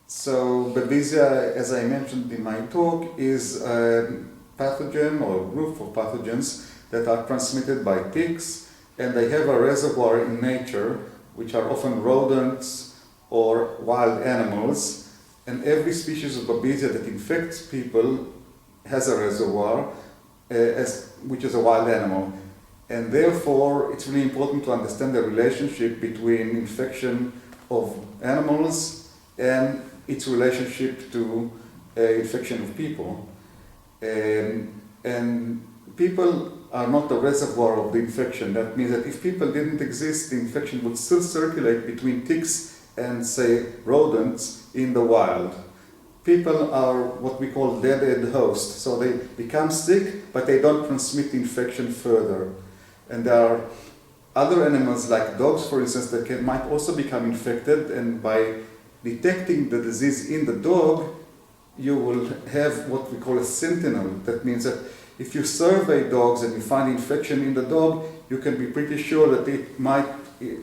So Babesia, as I mentioned in my talk, is a pathogen or group of pathogens that are transmitted by ticks, and they have a reservoir in nature, which are often rodents or wild animals. And every species of Babesia that infects people has a reservoir, which is a wild animal. And therefore, it's really important to understand the relationship between infection of animals and its relationship to infection of people. And people are not the reservoir of the infection. That means that if people didn't exist, the infection would still circulate between ticks and, say, rodents in the wild. People are what we call dead-end hosts, so they become sick, but they don't transmit the infection further. And there are other animals like dogs, for instance, that might also become infected, and by detecting the disease in the dog, you will have what we call a sentinel. That means that if you survey dogs and you find infection in the dog, you can be pretty sure that it might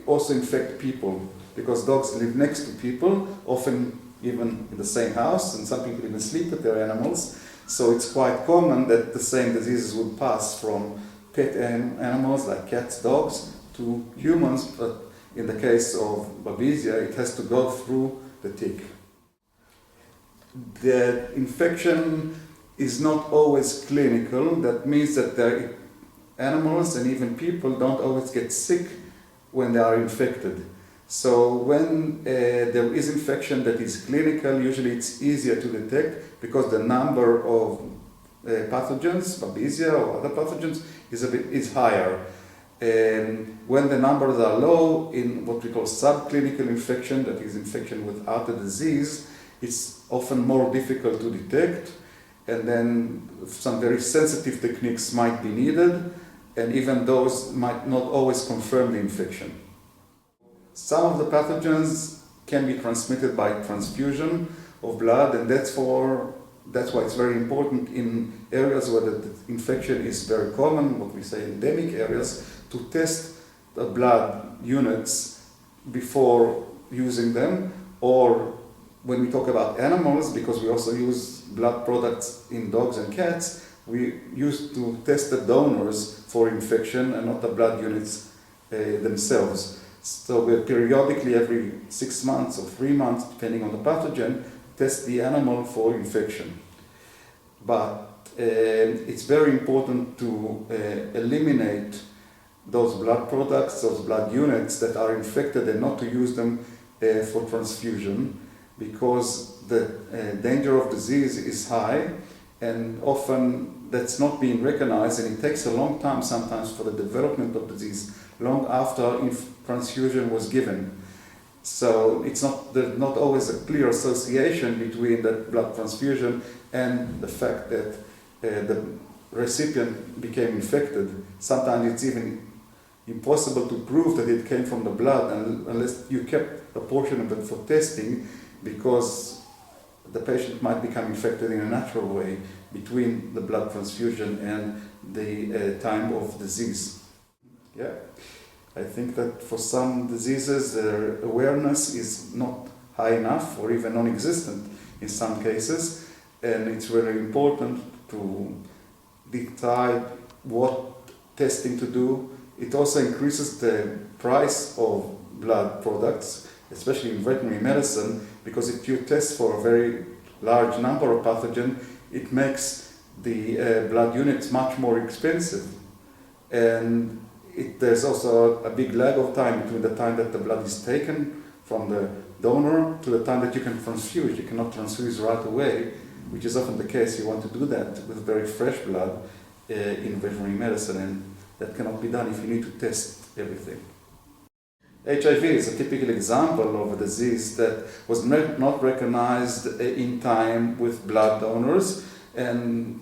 also infect people, because dogs live next to people, often even in the same house, and some people even sleep with their animals. So it's quite common that the same diseases would pass from pet animals like cats, dogs, to humans, but in the case of Babesia, it has to go through the tick. The infection is not always clinical. That means that the animals and even people don't always get sick when they are infected. So when there is infection that is clinical, usually it's easier to detect because the number of pathogens, Babesia or other pathogens, is higher. When the numbers are low, in what we call subclinical infection, that is infection without a disease, it's often more difficult to detect, and then some very sensitive techniques might be needed, and even those might not always confirm the infection. Some of the pathogens can be transmitted by transfusion of blood, and that's why it's very important in areas where the infection is very common, what we say endemic areas, to test the blood units before using them, or when we talk about animals, because we also use blood products in dogs and cats, we used to test the donors for infection and not the blood units themselves. So we periodically, every 6 months or 3 months, depending on the pathogen, test the animal for infection. But it's very important to eliminate those blood products, those blood units that are infected, and not to use them for transfusion, because the danger of disease is high, and often that's not being recognized, and it takes a long time sometimes for the development of disease, long after transfusion was given. So there's not always a clear association between that blood transfusion and the fact that the recipient became infected. Sometimes it's even impossible to prove that it came from the blood unless you kept a portion of it for testing, because the patient might become infected in a natural way between the blood transfusion and the time of disease. Yeah. I think that for some diseases, their awareness is not high enough or even non-existent in some cases, and it's very important to decide what testing to do. It also increases the price of blood products, especially in veterinary medicine, because if you test for a very large number of pathogens, it makes the blood units much more expensive. And there's also a big lag of time between the time that the blood is taken from the donor to the time that you can transfuse. You cannot transfuse right away, which is often the case. You want to do that with very fresh blood in veterinary medicine, and that cannot be done if you need to test everything. HIV is a typical example of a disease that was not recognized in time with blood donors, and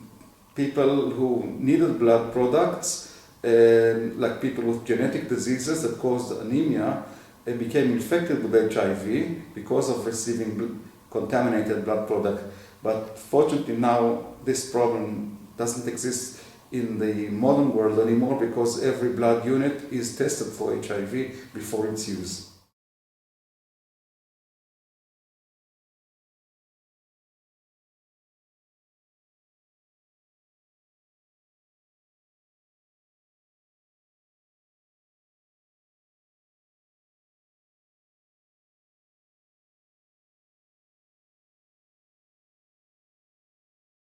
people who needed blood products, like people with genetic diseases that caused anemia, became infected with HIV because of receiving contaminated blood product. But fortunately now this problem doesn't exist in the modern world anymore, because every blood unit is tested for HIV before its use.